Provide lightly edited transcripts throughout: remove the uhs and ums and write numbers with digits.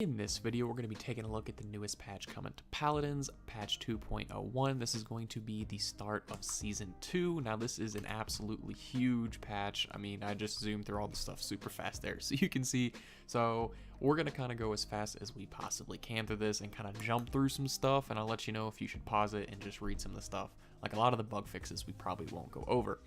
In this video, we're going to be taking a look at the newest patch coming to Paladins, patch 2.01. This is going to be the start of Season 2. Now, this is an absolutely huge patch. I mean, I just zoomed through all the stuff super fast there, so you can see. So, we're going to kind of go as fast as we possibly can through this and kind of jump through some stuff, and I'll let you know if you should pause it and just read some of the stuff. Like a lot of the bug fixes we probably won't go over.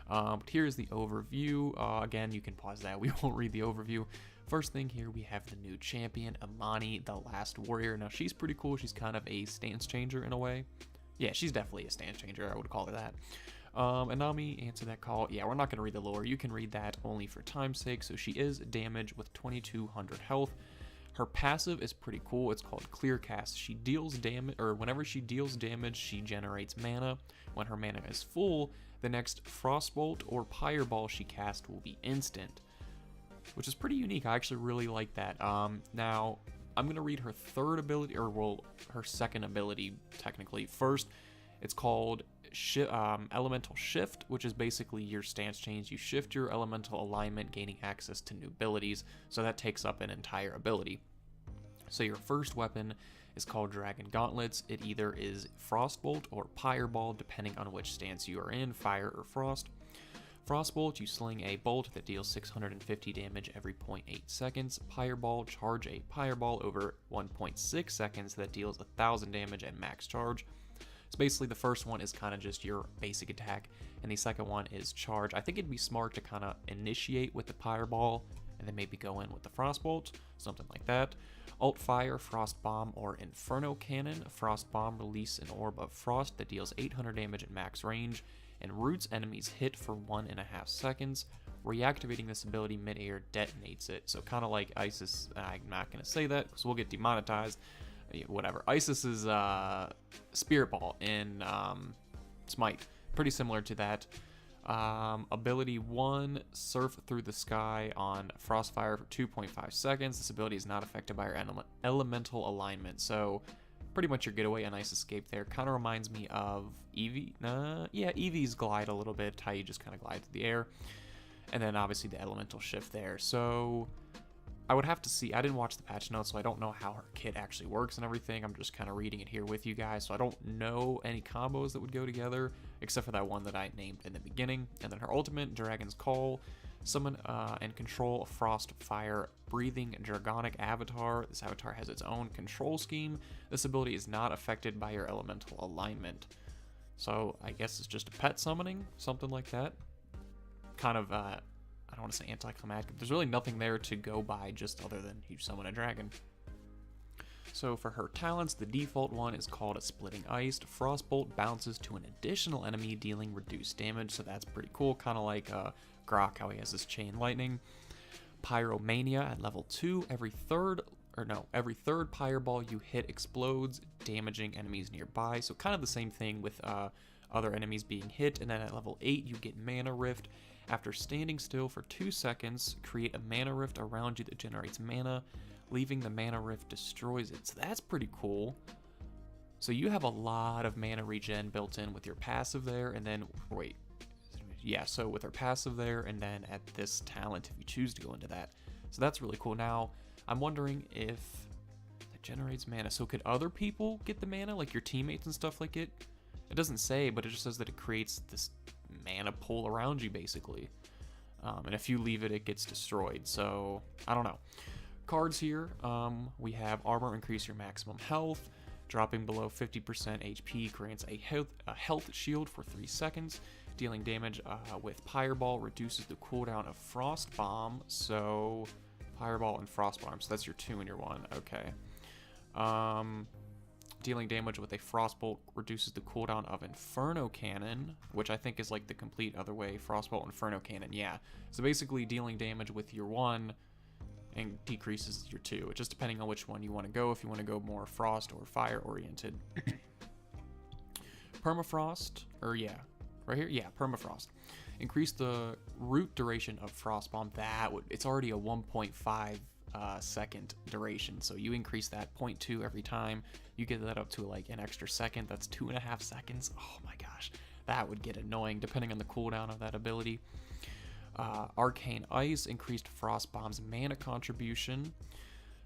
But here's the overview. Again, you can pause that. We won't read the overview. First thing here, we have the new champion, Amani, the Last Warrior. Now, she's pretty cool. She's kind of a stance changer in a way. Yeah, she's definitely a stance changer. I would call her that. Anami, answer that call. Yeah, we're not going to read the lore. You can read that only for time's sake. So she is damage with 2200 health. Her passive is pretty cool. It's called Clear Cast. She deals damage, or whenever she deals damage, she generates mana. When her mana is full, the next Frostbolt or Pyreball she casts will be instant, which is pretty unique. I actually really like that. Now, I'm going to read her third ability, or well, her second ability, technically. First, it's called Elemental Shift, which is basically your stance change. You shift your elemental alignment, gaining access to new abilities, so that takes up an entire ability. So your first weapon is called Dragon Gauntlets. It either is Frostbolt or Pyreball, depending on which stance you are in, fire or frost. Frostbolt, you sling a bolt that deals 650 damage every 0.8 seconds. Pyreball, charge a Pyreball over 1.6 seconds that deals 1000 damage at max charge. So basically the first one is kind of just your basic attack, and the second one is charge. I think it'd be smart to kind of initiate with the Pyreball, and then maybe go in with the Frostbolt, something like that. Alt Fire, Frost Bomb, or Inferno Cannon. Frost Bomb, release an orb of frost that deals 800 damage at max range, and roots enemies hit for 1.5 seconds. Reactivating this ability mid-air detonates it. So kind of like Isis. I'm not going to say that because we'll get demonetized. Whatever. Isis's Spirit Ball in Smite. Pretty similar to that. Ability 1, Surf Through the Sky on Frostfire for 2.5 seconds. This ability is not affected by your elemental alignment. So pretty much your getaway on Ice Escape there. Kind of reminds me of Eevee. Yeah, Eevee's Glide a little bit, how you just kind of glide through the air. And then obviously the Elemental Shift there. So I would have to see. I didn't watch the patch notes, so I don't know how her kit actually works and everything. I'm just kind of reading it here with you guys, so I don't know any combos that would go together, except for that one that I named in the beginning. And then her ultimate, Dragon's Call. Summon and control a frost, fire, breathing dragonic avatar. This avatar has its own control scheme. This ability is not affected by your elemental alignment. So I guess it's just a pet summoning, something like that. Kind of, I don't want to say anticlimactic. There's really nothing there to go by just other than you summon a dragon. So for her talents, the default one is called a Splitting Ice. Frostbolt bounces to an additional enemy, dealing reduced damage, so that's pretty cool. Kind of like Grok, how he has this chain lightning. Pyromania at level 2. Every third Pyreball you hit explodes, damaging enemies nearby. So kind of the same thing with other enemies being hit. And then at level 8, you get Mana Rift. After standing still for 2 seconds, create a Mana Rift around you that generates mana. Leaving the Mana Rift destroys it. So that's pretty cool. So you have a lot of mana regen built in with your passive there, and then, wait. Yeah, so with her passive there, and then at this talent, if you choose to go into that. So that's really cool. Now, I'm wondering if it generates mana. So could other people get the mana, like your teammates and stuff like it? It doesn't say, but it just says that it creates this mana pool around you, basically. And if you leave it, it gets destroyed. So, I don't know. Cards here, we have Armor, increase your maximum health. Dropping below 50% HP grants a health shield for 3 seconds. Dealing damage with Pyreball reduces the cooldown of Frost Bomb. So, Pyreball and Frost Bomb. So that's your 2 and your 1. Okay. Dealing damage with a Frostbolt reduces the cooldown of Inferno Cannon, which I think is like the complete other way. Frostbolt, Inferno Cannon, yeah. So basically dealing damage with your 1 and decreases your 2. It's just depending on which one you want to go, if you want to go more frost or fire oriented. Permafrost, or yeah, right here, yeah, Permafrost. Increase the root duration of Frost Bomb. It's already a 1.5 second duration, so you increase that 0.2 every time. You get that up to like an extra second. That's 2.5 seconds. Oh my gosh, that would get annoying depending on the cooldown of that ability. Arcane Ice increased Frost Bomb's mana contribution.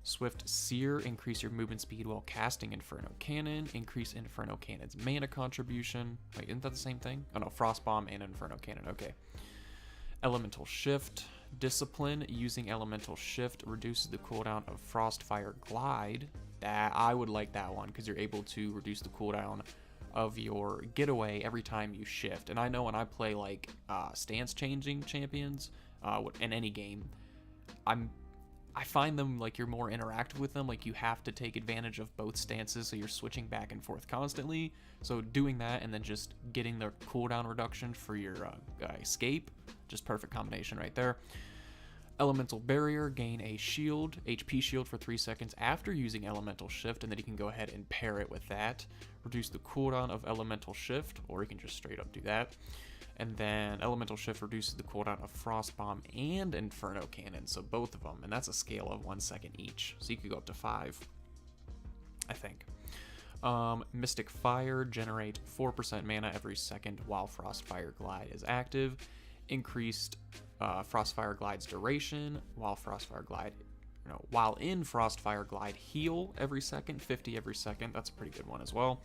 Swift Seer, increase your movement speed while casting Inferno Cannon. Increase Inferno Cannon's mana contribution. Wait, isn't that the same thing? Oh no, Frost Bomb and Inferno Cannon, okay. Elemental Shift. Discipline, using Elemental Shift reduces the cooldown of Frostfire Glide. I would like that one, because you're able to reduce the cooldown of your getaway every time you shift. And I know when I play like stance changing champions in any game, I find them like you're more interactive with them, like you have to take advantage of both stances, so you're switching back and forth constantly. So doing that and then just getting the cooldown reduction for your escape, just perfect combination right there. Elemental Barrier, gain a shield, HP shield for 3 seconds after using Elemental Shift, and then you can go ahead and pair it with that. Reduce the cooldown of Elemental Shift, or you can just straight up do that. And then Elemental Shift reduces the cooldown of Frost Bomb and Inferno Cannon, so both of them, and that's a scale of 1 second each, so you could go up to 5, I think. Mystic Fire, generate 4% mana every second while Frostfire Glide is active. Increased Frostfire Glide's duration while while in Frostfire Glide, heal every second, 50 every second. That's a pretty good one as well.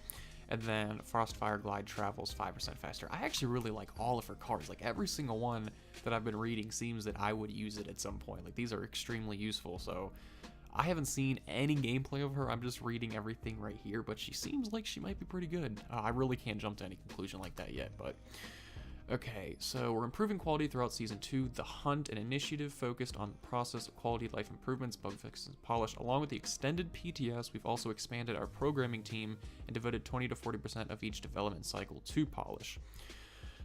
And then Frostfire Glide travels 5% faster. I actually really like all of her cards. Like every single one that I've been reading seems that I would use it at some point. Like these are extremely useful. So I haven't seen any gameplay of her. I'm just reading everything right here, but she seems like she might be pretty good. I really can't jump to any conclusion like that yet, but okay, so we're improving quality throughout Season 2. The Hunt and Initiative focused on the process of quality of life improvements, bug fixes, and polish. Along with the extended PTS, we've also expanded our programming team and devoted 20 to 40% of each development cycle to polish.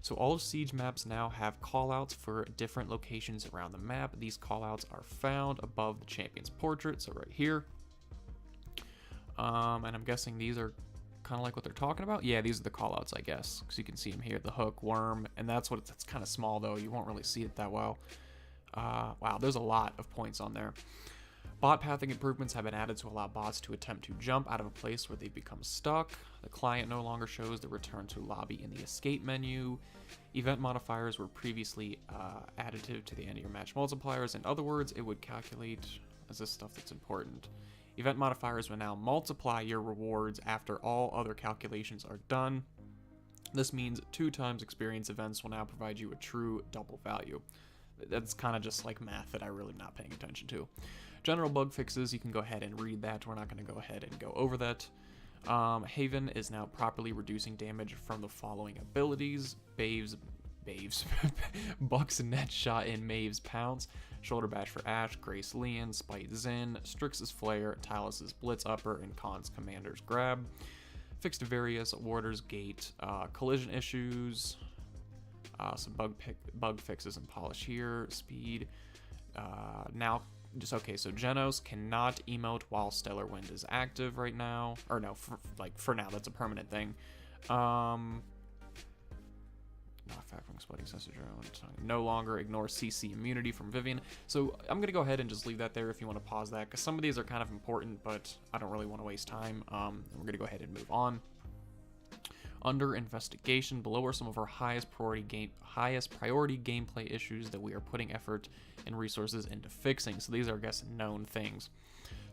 So all of Siege maps now have callouts for different locations around the map. These callouts are found above the champion's portrait, so right here. And I'm guessing these are kind of like what they're talking about. Yeah, these are the callouts, I guess, because you can see them here, the hook, worm, and that's kind of small though. You won't really see it that well. Wow, there's a lot of points on there. Bot pathing improvements have been added to allow bots to attempt to jump out of a place where they become stuck. The client no longer shows the return to lobby in the escape menu. Event modifiers were previously additive to the end of your match multipliers. In other words, it would calculate, as this stuff that's important. Event modifiers will now multiply your rewards after all other calculations are done. This means 2 times experience events will now provide you a true double value. That's kind of just like math that I really am not paying attention to. General bug fixes, you can go ahead and read that. We're not going to go ahead and go over that. Haven is now properly reducing damage from the following abilities. Bucks and Net Shot in Maeve's Pounce, Shoulder Bash for Ashe, Grace Leon, Spite Zin, Strix's Flare, Talus's Blitz Upper, and Khan's Commander's Grab. Fixed various Warder's Gate collision issues. Some bug fixes and polish here. Speed. Now, okay, so Genos cannot emote while Stellar Wind is active right now. Or no, for now, that's a permanent thing. Not fact from Splitting Sensor Drone. No longer ignore CC immunity from Vivian. So I'm going to go ahead and just leave that there if you want to pause that, because some of these are kind of important, but I don't really want to waste time. We're going to go ahead and move on. Under investigation, below are some of our highest priority gameplay issues that we are putting effort and resources into fixing. So these are, I guess, known things.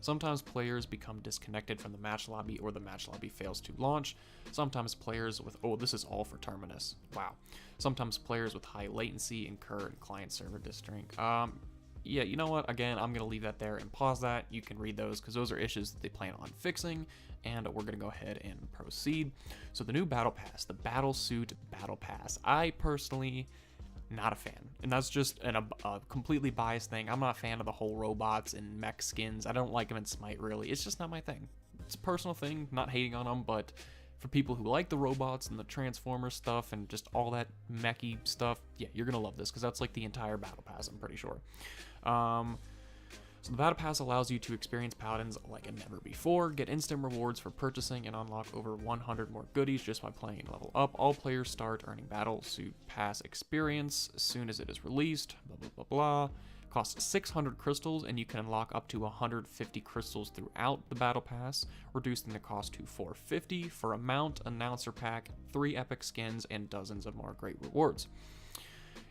Sometimes players become disconnected from the match lobby, or the match lobby fails to launch. Sometimes players with, this is all for Terminus. Wow. Sometimes players with high latency incur in client server distrink. Yeah, you know what? Again, I'm going to leave that there and pause that. You can read those because those are issues that they plan on fixing, and we're going to go ahead and proceed. So the new Battle Pass, the Battlesuit Battle Pass. I personally, not a fan, and that's just a completely biased thing. I'm not a fan of the whole robots and mech skins. I don't like them in Smite, really. It's just not my thing. It's a personal thing, not hating on them, but for people who like the robots and the Transformer stuff and just all that mechy stuff, yeah, you're going to love this because that's like the entire Battle Pass, I'm pretty sure. So the Battle Pass allows you to experience Paladins like never before, get instant rewards for purchasing, and unlock over 100 more goodies just by playing and level up. All players start earning Battlesuit Pass experience as soon as it is released, blah, blah, blah, blah. Costs 600 crystals, and you can unlock up to 150 crystals throughout the Battle Pass, reducing the cost to 450 for a mount, announcer pack, 3 epic skins, and dozens of more great rewards.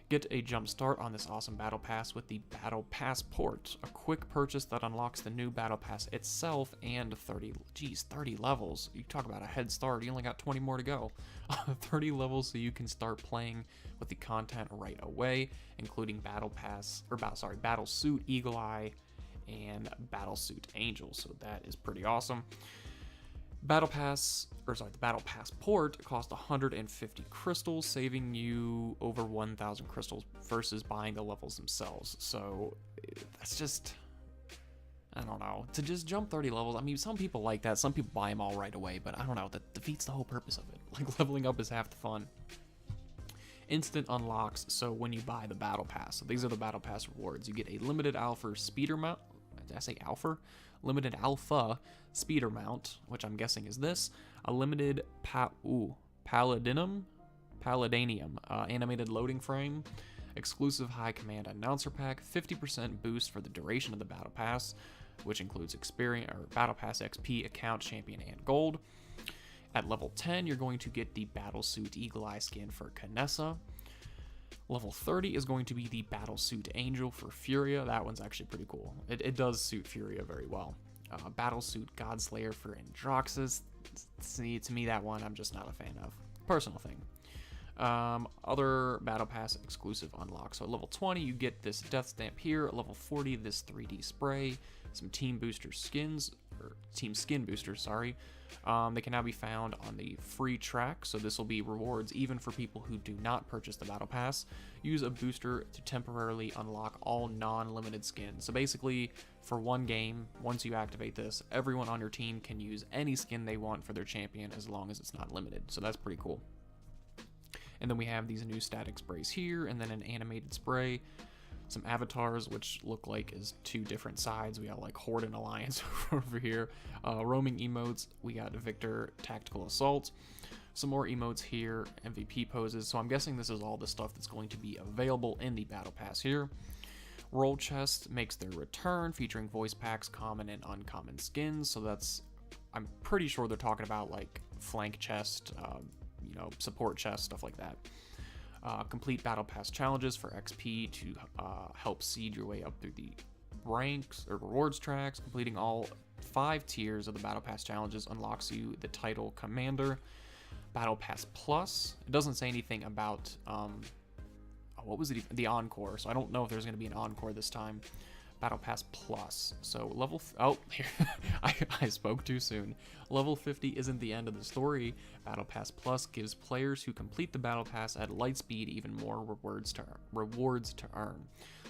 Get a jump start on this awesome Battle Pass with the Battle Passport, a quick purchase that unlocks the new Battle Pass itself and 30 levels. You talk about a head start, you only got 20 more to go. 30 levels so you can start playing with the content right away, including Battle Suit Eagle Eye and Battle Suit Angel, so that is pretty awesome. The Battle Passport cost 150 crystals, saving you over 1,000 crystals versus buying the levels themselves. So that's just, I don't know, to just jump 30 levels. I mean, some people like that. Some people buy them all right away, but I don't know. That defeats the whole purpose of it. Like, leveling up is half the fun. Instant unlocks. So when you buy the Battle Pass, so these are the Battle Pass rewards. You get a limited alpha speeder mount. Did I say alpha? Limited alpha speeder mount, which I'm guessing is this. A limited Paladinium animated loading frame. Exclusive high command announcer pack. 50% boost for the duration of the Battle Pass, which includes experience or Battle Pass XP, account, champion, and gold. At level 10, you're going to get the Battle Suit Eagle Eye skin for Kanessa. Level 30 is going to be the Battle Suit Angel for Furia. That one's actually pretty cool. It does suit Furia very well. Battle Suit Godslayer for Androxus. See, to me, that one I'm just not a fan of. Personal thing. Other Battle Pass exclusive unlocks. So at level 20, you get this Death Stamp here. At level 40, this 3D spray. Some Team Skin boosters, sorry. They can now be found on the free track, so this will be rewards even for people who do not purchase the Battle Pass. Use a booster to temporarily unlock all non-limited skins. So basically, for one game, once you activate this, everyone on your team can use any skin they want for their champion as long as it's not limited. So that's pretty cool. And then we have these new static sprays here, and then an animated spray. Some avatars, which look like is two different sides. We got like Horde and Alliance over here. Roaming emotes, we got Victor Tactical Assault. Some more emotes here, MVP poses. So I'm guessing this is all the stuff that's going to be available in the Battle Pass here. Roll Chest makes their return, featuring voice packs, common and uncommon skins. So that's, I'm pretty sure they're talking about like flank chest, support chest, stuff like that. Complete Battle Pass challenges for XP to help seed your way up through the ranks or rewards tracks. Completing all 5 tiers of the Battle Pass challenges unlocks you the title Commander. Battle Pass Plus. It doesn't say anything about what was it? The Encore. So I don't know if there's going to be an Encore this time. Battle Pass Plus. So I spoke too soon. Level 50 isn't the end of the story. Battle Pass Plus gives players who complete the Battle Pass at light speed even more rewards to earn.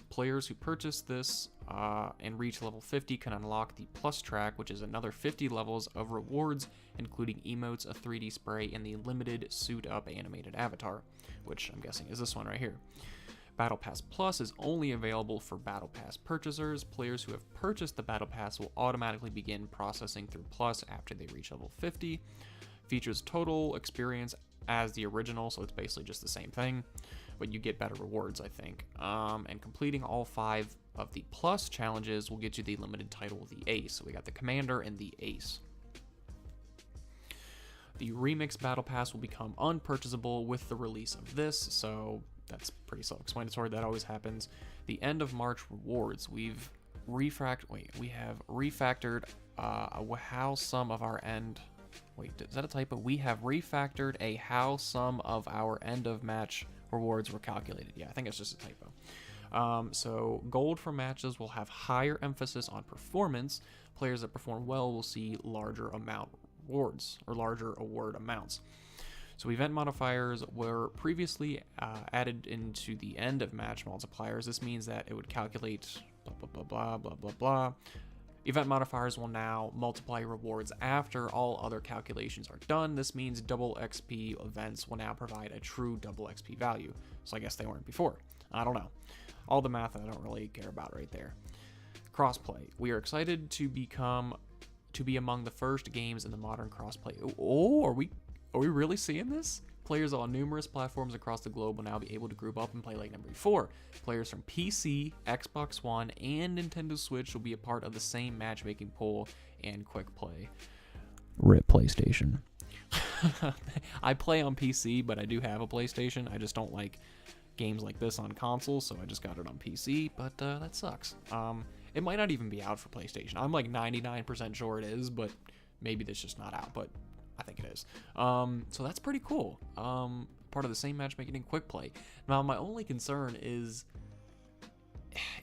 Players who purchase this and reach level 50 can unlock the Plus track, which is another 50 levels of rewards, including emotes, a 3D spray, and the limited suit up animated avatar, which I'm guessing is this one right here. Battle Pass Plus is only available for Battle Pass purchasers. Players who have purchased the Battle Pass will automatically begin processing through Plus after they reach level 50. Features total experience as the original, so it's basically just the same thing, but you get better rewards, I think. And completing all 5 of the Plus challenges will get you the limited title, the Ace. So we got the Commander and the Ace. The Remix Battle Pass will become unpurchasable with the release of this, so that's pretty self-explanatory. That always happens. The end of March rewards. We have refactored how some of our end. Wait, is that a typo? We have refactored how some of our end of match rewards were calculated. Yeah, I think it's just a typo. So gold for matches will have higher emphasis on performance. Players that perform well will see larger amount rewards or larger award amounts. So event modifiers were previously added into the end of match multipliers. This means that it would calculate blah, blah, blah, blah, blah, blah, blah. Event modifiers will now multiply rewards after all other calculations are done. This means double XP events will now provide a true double XP value. So I guess they weren't before. I don't know. All the math I don't really care about right there. Crossplay. We are excited to be among the first games in the modern crossplay. Oh, are we really seeing this? Players on numerous platforms across the globe will now be able to group up and play like never before. Players from PC, Xbox One, and Nintendo Switch will be a part of the same matchmaking pool and quick play. RIP PlayStation. I play on PC, but I do have a PlayStation. I just don't like games like this on console, so I just got it on PC, but that sucks. It might not even be out for PlayStation. I'm like 99% sure it is, but maybe it's just not out, but I think it is. So that's pretty cool. Part of the same matchmaking in quick play. Now, my only concern is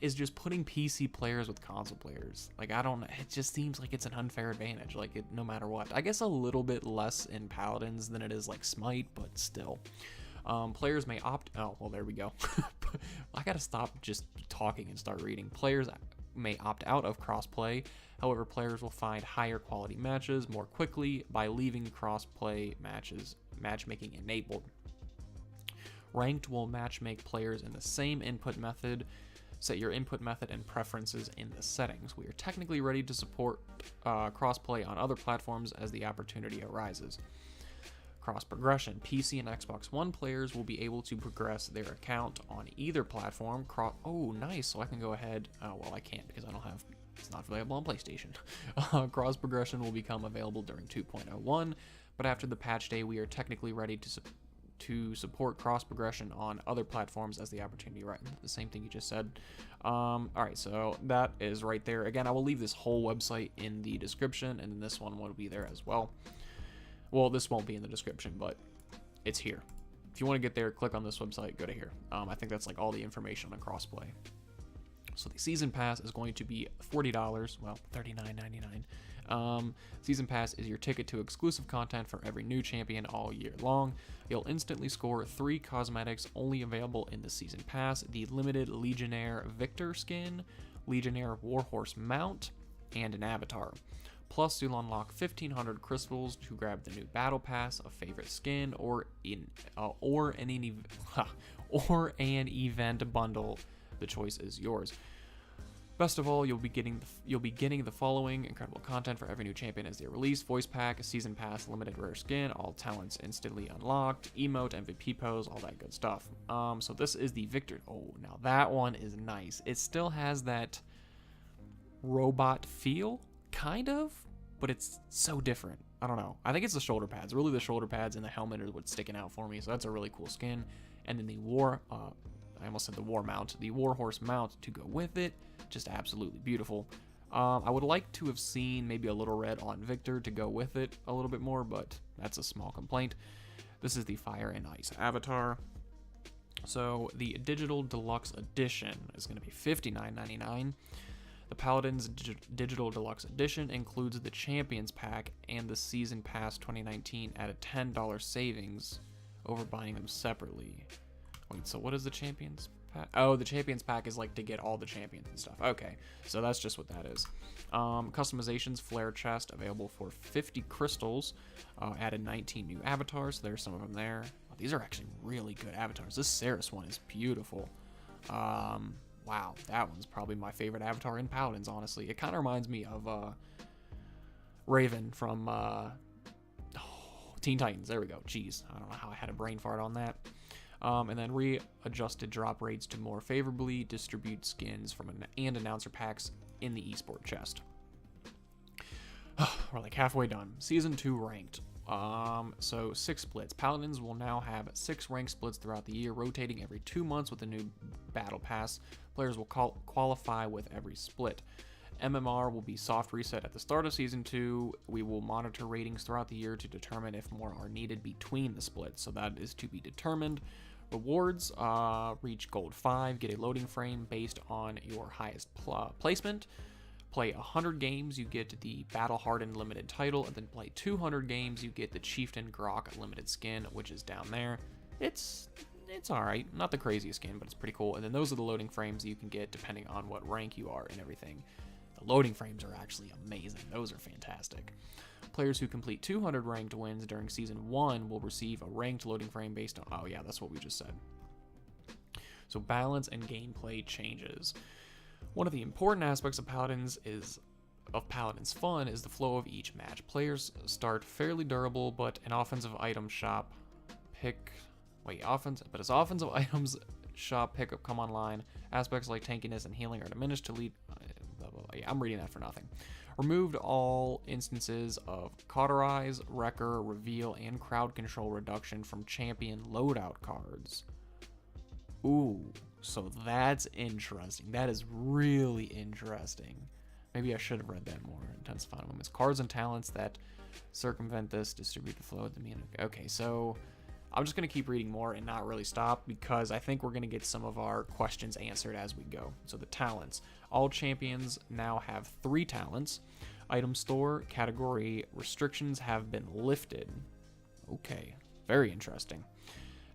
just putting PC players with console players. Like, I don't know, it just seems like it's an unfair advantage, like, no matter what. I guess a little bit less in Paladins than it is like Smite, but still. Players may oh, well, there we go. I gotta stop just talking and start reading. Players may opt out of crossplay. However, players will find higher quality matches more quickly by leaving crossplay matchmaking enabled. Ranked will matchmake players in the same input method. Set your input method and preferences in the settings. We are technically ready to support crossplay on other platforms as the opportunity arises. Cross progression. PC and Xbox One players will be able to progress their account on either platform. Oh, nice. So I can go ahead. Oh, well, I can't because I don't have. It's not available on PlayStation. Cross progression will become available during 2.01, but after the patch day, we are technically ready to support cross progression on other platforms as the opportunity arises. The same thing you just said. All right, so that is right there. Again, I will leave this whole website in the description, and this one will be there as well. Well, this won't be in the description, but it's here. If you want to get there, click on this website, go to here. I think that's like all the information on crossplay. So the season pass is going to be $40, well, $39.99. Season pass is your ticket to exclusive content for every new champion all year long. You'll instantly score 3 cosmetics only available in the season pass: the limited Legionnaire Victor skin, Legionnaire Warhorse mount, and an avatar. Plus, you'll unlock 1,500 crystals to grab the new battle pass, a favorite skin, or an event bundle. The choice is yours. Best of all, you'll be getting the following incredible content for every new champion as they release: voice pack, a season pass, limited rare skin, all talents instantly unlocked, emote, MVP pose, all that good stuff. So this is the Victor. Oh, now that one is nice. It still has that robot feel, kind of, but it's so different. I don't know. I think it's the shoulder pads. Really, the shoulder pads and the helmet are what's sticking out for me. So that's a really cool skin. And then the I almost said the war mount, the Warhorse mount to go with it, just absolutely beautiful. I would like to have seen maybe a little red on Victor to go with it a little bit more, but that's a small complaint. This is the Fire and Ice avatar. So the Digital Deluxe Edition is going to be $59.99. The Paladins Digital Deluxe Edition includes the Champions Pack and the Season Pass 2019 at a $10 savings over buying them separately. Wait, so what is the Champions Pack? Oh, the Champions Pack is like to get all the champions and stuff. Okay, so that's just what that is. Customizations, Flare Chest, available for 50 crystals. Added 19 new avatars. There's some of them there. Oh, these are actually really good avatars. This Ceres one is beautiful. Wow, that one's probably my favorite avatar in Paladins, honestly. It kind of reminds me of Raven from Teen Titans. There we go. Jeez, I don't know how I had a brain fart on that. And then readjusted drop rates to more favorably distribute skins from and announcer packs in the esport chest. We're like halfway done. Season 2 ranked. So 6 splits. Paladins will now have 6 rank splits throughout the year, rotating every 2 months with a new battle pass. Players will qualify with every split. MMR will be soft reset at the start of Season 2. We will monitor ratings throughout the year to determine if more are needed between the splits, so that is to be determined. Rewards, reach Gold 5, get a loading frame based on your highest placement. Play 100 games, you get the Battle Hardened limited title, and then play 200 games, you get the Chieftain Grok limited skin, which is down there. It's alright, not the craziest skin, but it's pretty cool. And then those are the loading frames you can get depending on what rank you are and everything. The loading frames are actually amazing. Those are fantastic. Players who complete 200 ranked wins during Season 1 will receive a ranked loading frame based on... Oh yeah, that's what we just said. So balance and gameplay changes. One of the important aspects of Paladins fun is the flow of each match. Players start fairly durable, but an offensive item shop as offensive items shop pickup come online, aspects like tankiness and healing are diminished to lead... Yeah, I'm reading that for nothing. Removed all instances of cauterize, wrecker, reveal, and crowd control reduction from champion loadout cards. Ooh, so that's interesting. That is really interesting. Maybe I should have read that more. Intensifying moments. Cards and talents that circumvent this, distribute the flow of the meaning. Okay, so I'm just going to keep reading more and not really stop because I think we're going to get some of our questions answered as we go. So the talents. All champions now have 3 talents. Item store category restrictions have been lifted. Okay, very interesting.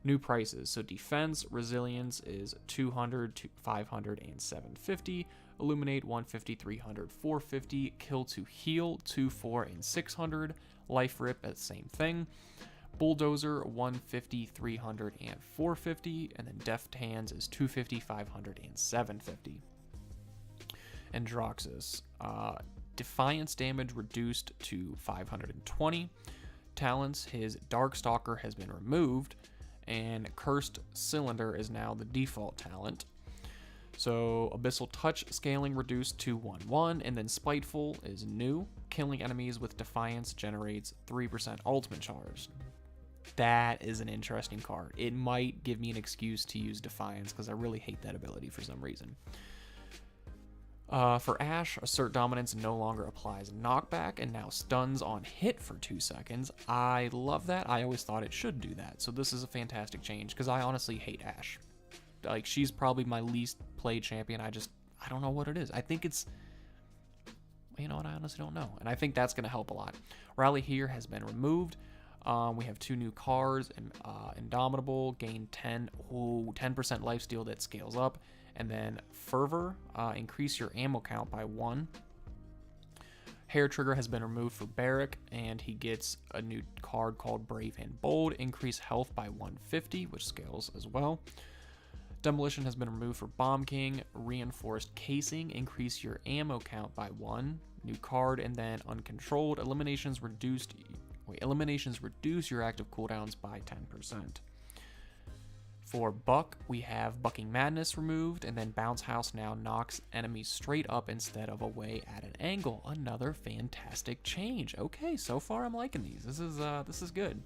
New prices. So defense, resilience is 200, 500, and 750. Illuminate 150, 300, 450. Kill to heal 2, 4, and 600. Life rip at the same thing. Bulldozer 150, 300, and 450. And then deft hands is 250, 500, and 750. And Droxus. Defiance damage reduced to 520. Talents, his Darkstalker has been removed, and Cursed Cylinder is now the default talent. So Abyssal Touch scaling reduced to 1/1, and then Spiteful is new. Killing enemies with Defiance generates 3% ultimate charge. That is an interesting card. It might give me an excuse to use Defiance because I really hate that ability for some reason. For Ashe, Assert Dominance no longer applies knockback and now stuns on hit for 2 seconds. I love that. I always thought it should do that. So this is a fantastic change because I honestly hate Ashe. Like, she's probably my least played champion. I don't know what it is. I think it's, you know what, I honestly don't know. And I think that's going to help a lot. Rally here has been removed. We have 2 new cards. Indomitable, gain 10% lifesteal that scales up. And then Fervor, increase your ammo count by 1. Hair Trigger has been removed for Barrack, and he gets a new card called Brave and Bold. Increase health by 150, which scales as well. Demolition has been removed for Bomb King. Reinforced Casing, increase your ammo count by 1. New card, and then Uncontrolled. Eliminations reduce your active cooldowns by 10%. For Buck, we have Bucking Madness removed, and then Bounce House now knocks enemies straight up instead of away at an angle. Another fantastic change. Okay, so far I'm liking these. This is good.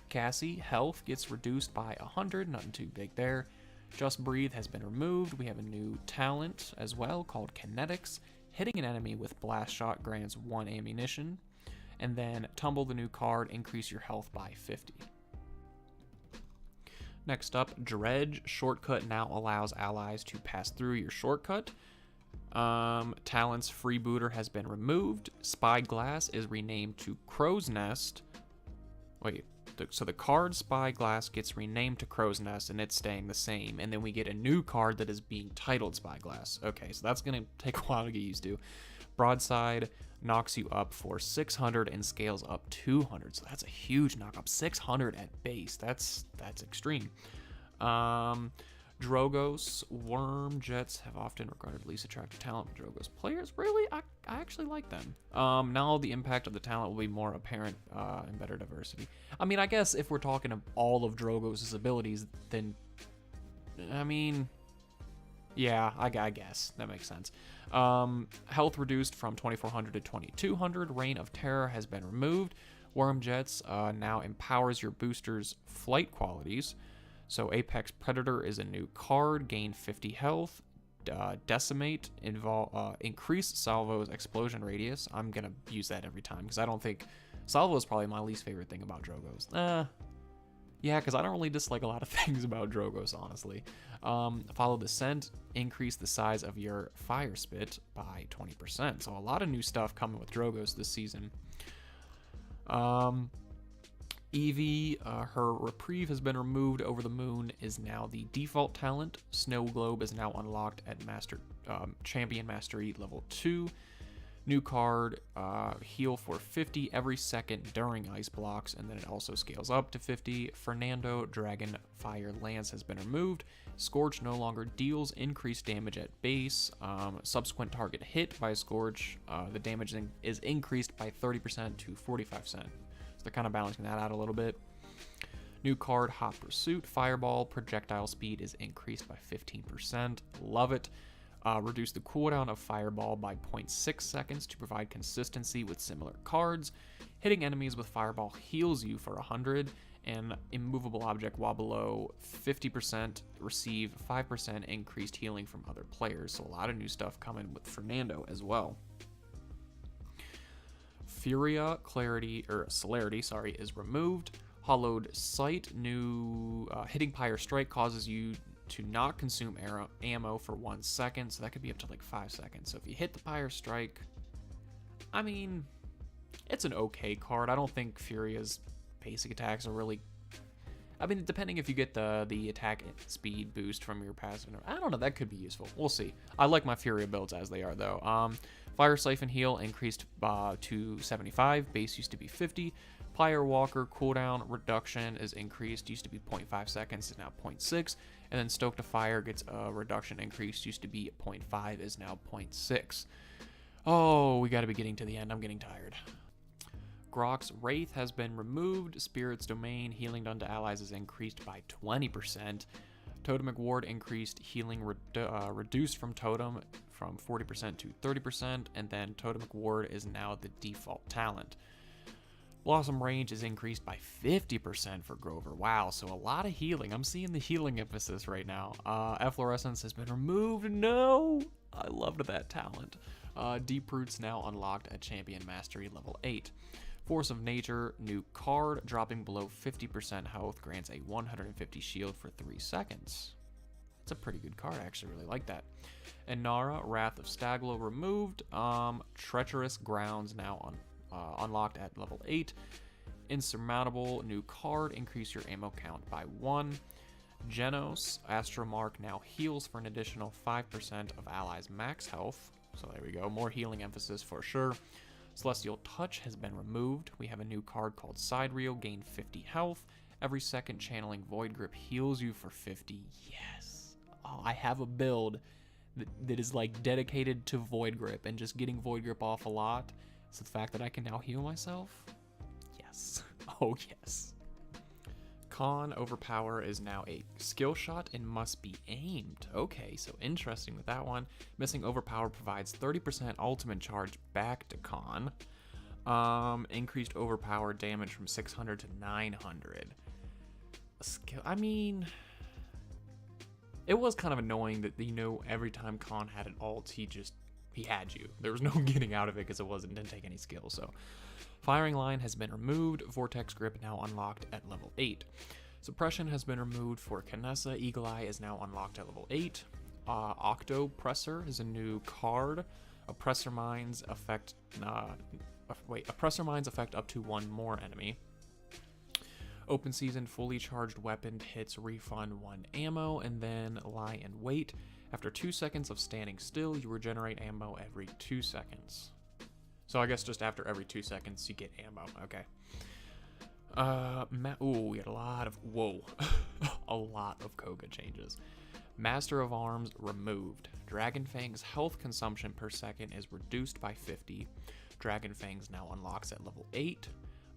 Cassie, health gets reduced by 100, nothing too big there. Just Breathe has been removed. We have a new talent as well called Kinetics. Hitting an enemy with Blast Shot grants 1 ammunition. And then Tumble, the new card, increase your health by 50. Next up, Dredge. Shortcut now allows allies to pass through your shortcut. Talents Freebooter has been removed. Spyglass is renamed to Crow's Nest. So the card Spyglass gets renamed to Crow's Nest, and it's staying the same. And then we get a new card that is being titled Spyglass. Okay, so that's going to take a while to get used to. Broadside knocks you up for 600 and scales up 200. So that's a huge knock up. 600 at base. That's extreme. Drogos, Worm Jets have often regarded least attractive talent with Drogos players. Really? I actually like them. Now the impact of the talent will be more apparent and better diversity. I mean, I guess if we're talking of all of Drogos' abilities, then, I mean, yeah, I guess. That makes sense. Health reduced from 2400 to 2200. Reign of Terror has been removed. Worm Jets now empowers your booster's flight qualities. So Apex Predator is a new card, gain 50 health. Decimate, increase Salvo's explosion radius. I'm going to use that every time because I don't think... Salvo is probably my least favorite thing about Drogos. Yeah, because I don't really dislike a lot of things about Drogos, honestly. Follow the Scent, increase the size of your Fire Spit by 20%. So a lot of new stuff coming with Drogos this season. Eevee, her Reprieve has been removed. Over the Moon is now the default talent. Snow Globe is now unlocked at Champion Mastery level 2. New card, heal for 50 every second during ice blocks, and then it also scales up to 50. Fernando, Dragon Fire Lance has been removed. Scorch no longer deals increased damage at base. Subsequent target hit by Scorch, the damage is increased by 30% to 45%. So they're kind of balancing that out a little bit. New card, Hot Pursuit. Fireball, projectile speed is increased by 15%. Love it. Reduce the cooldown of Fireball by 0.6 seconds to provide consistency with similar cards. Hitting enemies with Fireball heals you for 100, and immovable object while below 50% receive 5% increased healing from other players. So a lot of new stuff coming with Fernando as well. Furia Celerity, is removed. Hollowed Sight, new hitting Pyre Strike causes you to not consume ammo for 1 second, so that could be up to like 5 seconds. So if you hit the Pyre Strike, I mean, it's an okay card. I don't think Furia's basic attacks are really... I mean, depending if you get the attack speed boost from your passive, I don't know, that could be useful. We'll see. I like my Furia builds as they are, though. Fire Siphon Heal increased to 75. Base used to be 50. Pyre Walker cooldown reduction is increased. Used to be 0.5 seconds, is now 0.6. And then Stoke to Fire gets a reduction increased. Used to be 0.5, is now 0.6. Oh, we got to be getting to the end. I'm getting tired. Grok's Wraith has been removed. Spirit's Domain healing done to allies is increased by 20%. Totemic Ward increased healing reduced from Totem from 40% to 30%, and then Totemic Ward is now the default talent. Blossom Range is increased by 50% for Grover. Wow, so a lot of healing. I'm seeing the healing emphasis right now. Efflorescence has been removed. No! I loved that talent. Deep Roots now unlocked at Champion Mastery level 8. Force of Nature, new card, dropping below 50% health, grants a 150 shield for 3 seconds. That's a pretty good card, I actually really like that. Inara, Wrath of Staglo removed. Treacherous Grounds now unlocked at level 8. Insurmountable, new card, increase your ammo count by 1. Genos, Astromark now heals for an additional 5% of allies' max health. So there we go, more healing emphasis for sure. Celestial Touch has been removed. We have a new card called Side Reel, gain 50 health. Every second channeling Void Grip heals you for 50. Yes. Oh, I have a build that is like dedicated to Void Grip and just getting Void Grip off a lot. So the fact that I can now heal myself? Yes. Oh, yes. Con Overpower is now a skill shot and must be aimed. Okay, so interesting with that one. Missing Overpower provides 30% ultimate charge back to Con. Increased Overpower damage from 600 to 900. Skill, I mean, it was kind of annoying that, you know, every time Con had an ult, he had you. There was no getting out of it because didn't take any skill, so... Firing Line has been removed. Vortex Grip now unlocked at level 8. Suppression has been removed for Canessa. Eagle Eye is now unlocked at level 8. Octo Presser is a new card. Oppressor Mines affect up to 1 more enemy. Open Season fully charged weapon hits refund 1 ammo, and then Lie in Wait. After 2 seconds of standing still, you regenerate ammo every 2 seconds. So I guess just after every 2 seconds you get ammo. Okay. We had a lot of a lot of Koga changes. Master of Arms removed. Dragonfang's health consumption per second is reduced by 50. Dragonfang's now unlocks at level 8.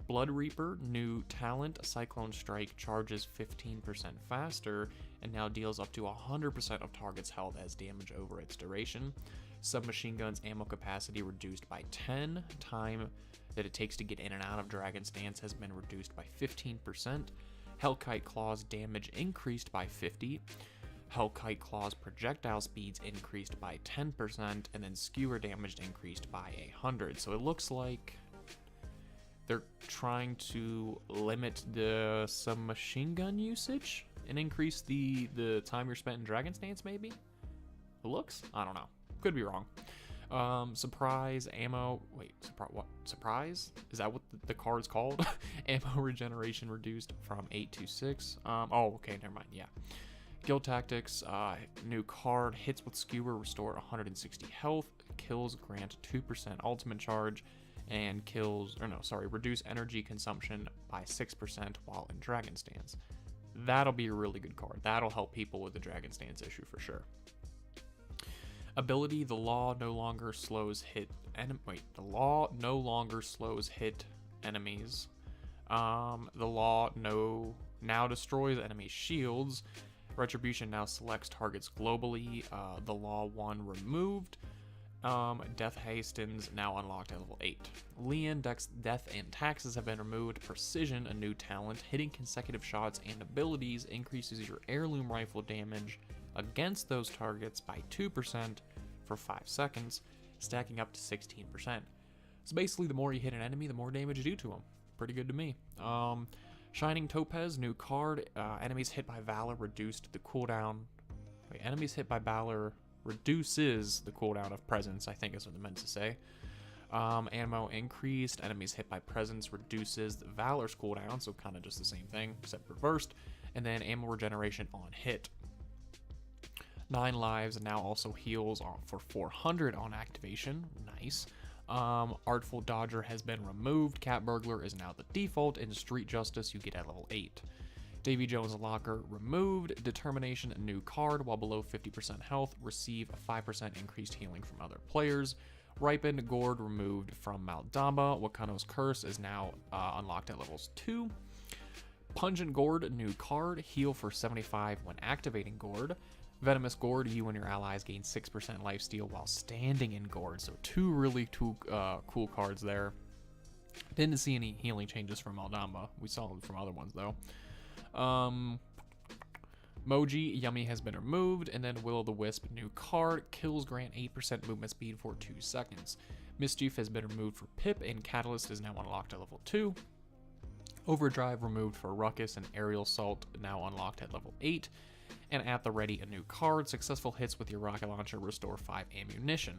Blood Reaper, new talent. Cyclone Strike charges 15% faster and now deals up to 100% of target's health as damage over its duration. Submachine Gun's ammo capacity reduced by 10. Time that it takes to get in and out of Dragon's Dance has been reduced by 15%. Hellkite Claw's damage increased by 50. Hellkite Claw's projectile speeds increased by 10%, and then Skewer damage increased by 100. So it looks like they're trying to limit the submachine gun usage and increase the time you're spent in Dragon's Dance, maybe? It looks? I don't know. Could be wrong. Surprise ammo. Wait, what? Surprise? Is that what the card's called? Ammo regeneration reduced from 8 to 6. Okay, never mind. Yeah. Guild Tactics. New card. Hits with Skewer restore 160 health. Kills grant 2% ultimate charge. And reduce energy consumption by 6% while in Dragon's Dance. That'll be a really good card. That'll help people with the Dragon's Dance issue for sure. Ability, the law no longer slows hit enemies. The law now destroys enemy shields. Retribution now selects targets globally. The law 1 removed. Death Hastens now unlocked at level 8. Leon, Death and Taxes have been removed. Precision, a new talent. Hitting consecutive shots and abilities increases your heirloom rifle damage against those targets by 2% for 5 seconds, stacking up to 16%. So basically, the more you hit an enemy, the more damage you do to them. Pretty good to me. Shining Topaz, new card. Enemies hit by Valor reduced the cooldown. Wait, enemies hit by Valor reduces the cooldown of Presence, I think is what I meant to say. Ammo increased. Enemies hit by Presence reduces the Valor's cooldown, so kind of just the same thing, except reversed. And then ammo regeneration on hit. 9 lives now also heals for 400 on activation. Nice. Artful Dodger has been removed. Cat Burglar is now the default. In Street Justice, you get at level 8. Davy Jones Locker removed. Determination, a new card. While below 50% health, receive a 5% increased healing from other players. Ripened Gourd removed from Maldamba. Wakano's Curse is now unlocked at levels 2. Pungent Gourd, new card. Heal for 75 when activating Gourd. Venomous Gourd, you and your allies gain 6% lifesteal while standing in Gourd. So two really cool cards there. Didn't see any healing changes from Maldamba. We saw them from other ones though. Moji, Yummy has been removed, and then Will-o'-the-Wisp, new card. Kills grant 8% movement speed for 2 seconds. Mischief has been removed for Pip, and Catalyst is now unlocked at level 2. Overdrive removed for Ruckus, and Aerial Assault now unlocked at level 8. And at the ready, a new card. Successful hits with your rocket launcher restore 5 ammunition.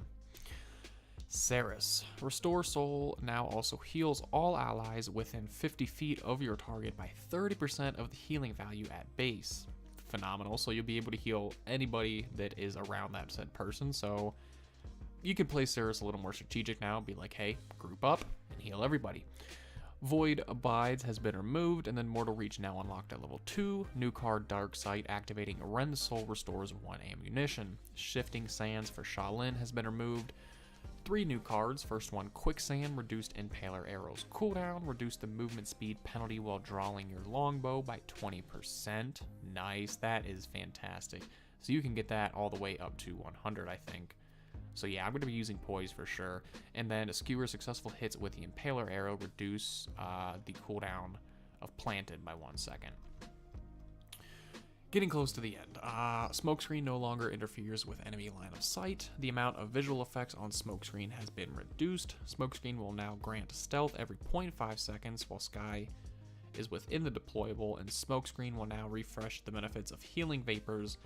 Ceres. Restore Soul now also heals all allies within 50 feet of your target by 30% of the healing value at base. Phenomenal. So you'll be able to heal anybody that is around that said person. So you could play Ceres a little more strategic now. Be like, hey, group up and heal everybody. Void Abides has been removed, and then Mortal Reach now unlocked at level 2. New card Dark Sight activating Rend Soul restores 1 ammunition. Shifting Sands for Shaolin has been removed. 3 new cards. First one, Quicksand, reduced Impaler Arrow's cooldown, reduced the movement speed penalty while drawing your longbow by 20%. Nice, that is fantastic. So you can get that all the way up to 100, I think. So yeah, I'm going to be using Poise for sure. And then a Skewer successful hits with the Impaler Arrow reduce the cooldown of Planted by 1 second. Getting close to the end. Smokescreen no longer interferes with enemy line of sight. The amount of visual effects on Smokescreen has been reduced. Smokescreen will now grant stealth every 0.5 seconds while Sky is within the deployable, and Smokescreen will now refresh the benefits of healing vapors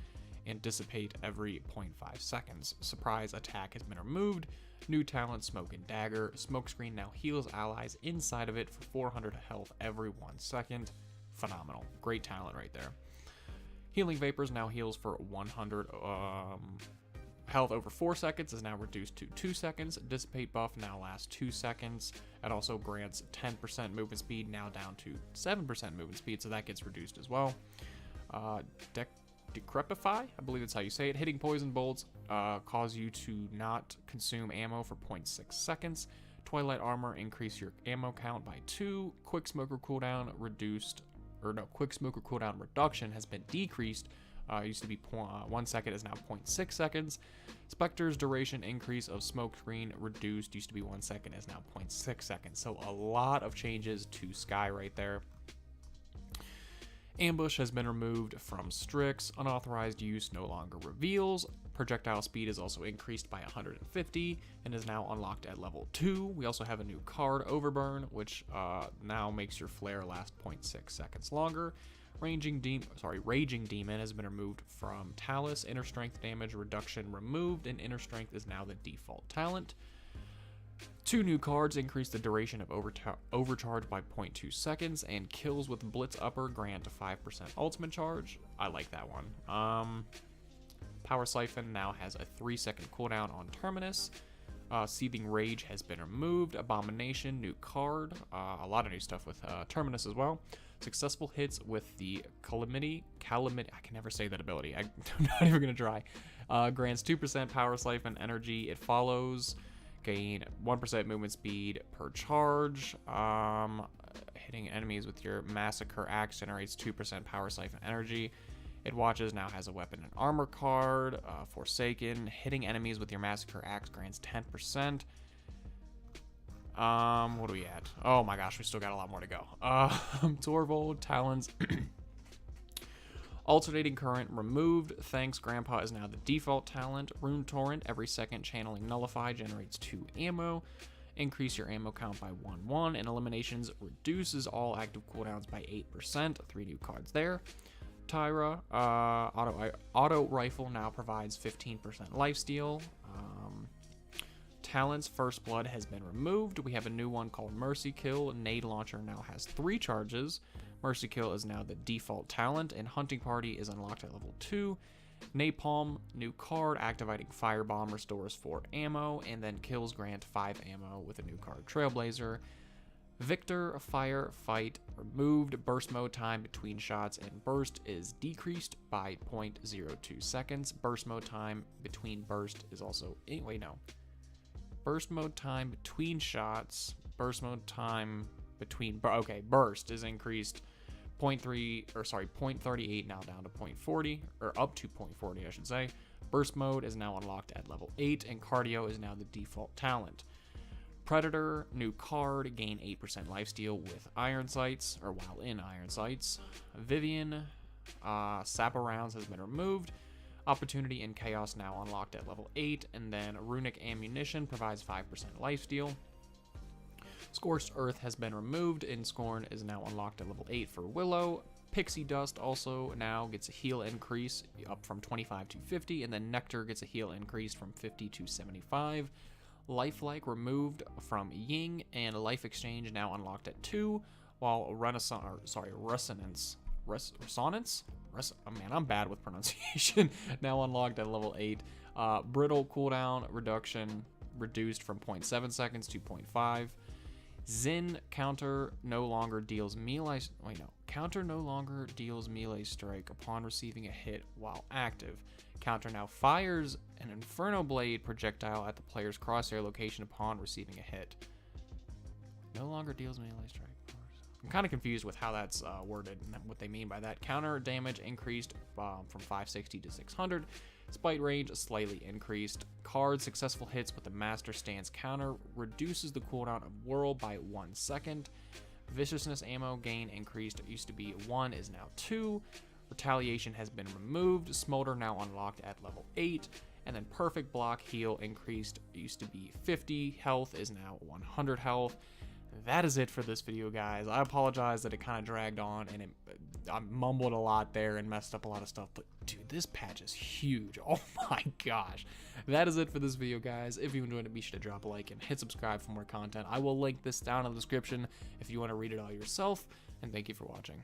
and dissipate every 0.5 seconds. Surprise attack has been removed. New talent, Smoke and Dagger. Smokescreen now heals allies inside of it for 400 health every 1 second. Phenomenal. Great talent right there. Healing Vapors now heals for 100 health over 4 seconds, is now reduced to 2 seconds. Dissipate buff now lasts 2 seconds. It also grants 10% movement speed, now down to 7% movement speed, so that gets reduced as well. Decrepify, I believe that's how you say it. Hitting poison bolts cause you to not consume ammo for 0.6 seconds. Twilight Armor, increase your ammo count by 2. Quick Smoker cooldown Quick Smoker cooldown reduction has been decreased. Used to be 1 second, is now 0.6 seconds. Spectre's duration increase of smoke screen reduced. Used to be 1 second, is now 0.6 seconds. So a lot of changes to Sky right there. Ambush has been removed from Strix. Unauthorized use no longer reveals. Projectile speed is also increased by 150 and is now unlocked at level 2. We also have a new card, Overburn, which now makes your flare last 0.6 seconds longer. Raging Demon has been removed from Talus. Inner Strength damage reduction removed, and Inner Strength is now the default talent. 2 new cards increase the duration of overcharge by 0.2 seconds, and kills with Blitz Upper grant a 5% ultimate charge. I like that one. Power Siphon now has a 3-second cooldown on Terminus. Seething Rage has been removed. Abomination, new card. A lot of new stuff with Terminus as well. Successful hits with the Calamity, I can never say that ability. I'm not even going to try. Grants 2% Power Siphon energy. It follows. Gain 1% movement speed per charge. Hitting enemies with your Massacre Axe generates 2% Power Siphon energy. It Watches now has a weapon and armor card. Forsaken, hitting enemies with your massacre axe grants 10%. What are we at? Oh my gosh, we still got a lot more to go. Torvald, Talons. Alternating Current removed. Thanks, Grandpa is now the default talent. Rune Torrent, every second channeling Nullify generates 2 ammo. Increase your ammo count by 1/1, and eliminations reduces all active cooldowns by 8%. 3 new cards there. Tyra, auto rifle now provides 15% lifesteal. Talents, First Blood has been removed. We have a new one called Mercy Kill. Nade Launcher now has 3 charges. Mercy Kill is now the default talent, and Hunting Party is unlocked at level 2. Napalm, new card, activating Firebomb restores 4 ammo, and then kills grant 5 ammo with a new card, Trailblazer. Victor, Fire, Fight, removed. Burst mode time between shots and burst is decreased by 0.02 seconds. Burst mode time between burst is also, wait, no. Burst mode time between shots, burst mode time between, okay, burst is increased 0.38 now down to 0.40, or up to 0.40, I should say. Burst mode is now unlocked at level 8, and Cardio is now the default talent. Predator, new card, gain 8% lifesteal with Iron Sights, or while in Iron Sights. Vivian, Sapper Rounds has been removed. Opportunity in Chaos now unlocked at level 8, and then Runic Ammunition provides 5% lifesteal. Scorched Earth has been removed, and Scorn is now unlocked at level 8 for Willow. Pixie Dust also now gets a heal increase up from 25 to 50, and then Nectar gets a heal increase from 50 to 75. Lifelike removed from Ying, and Life Exchange now unlocked at 2, while Resonance, man, I'm bad with pronunciation, now unlocked at level 8. Brittle cooldown reduction reduced from 0.7 seconds to 0.5. Zin counter no longer deals melee. Counter no longer deals melee strike upon receiving a hit while active. Counter now fires an Inferno Blade projectile at the player's crosshair location upon receiving a hit. No longer deals melee strike. I'm kind of confused with how that's worded and what they mean by that. Counter damage increased from 560 to 600. Spite range slightly increased. Card successful hits with the Master Stance counter reduces the cooldown of Whirl by 1 second. Viciousness ammo gain increased. It used to be 1, is now 2. Retaliation has been removed. Smolder now unlocked at level 8. And then Perfect Block heal increased. It used to be 50. Health is now 100 health. That is it for this video, guys. I apologize that it kind of dragged on and I mumbled a lot there and messed up a lot of stuff, but dude, this patch is huge. Oh my gosh. That is it for this video, guys. If you enjoyed it, be sure to drop a like and hit subscribe for more content. I will link this down in the description if you want to read it all yourself, and thank you for watching.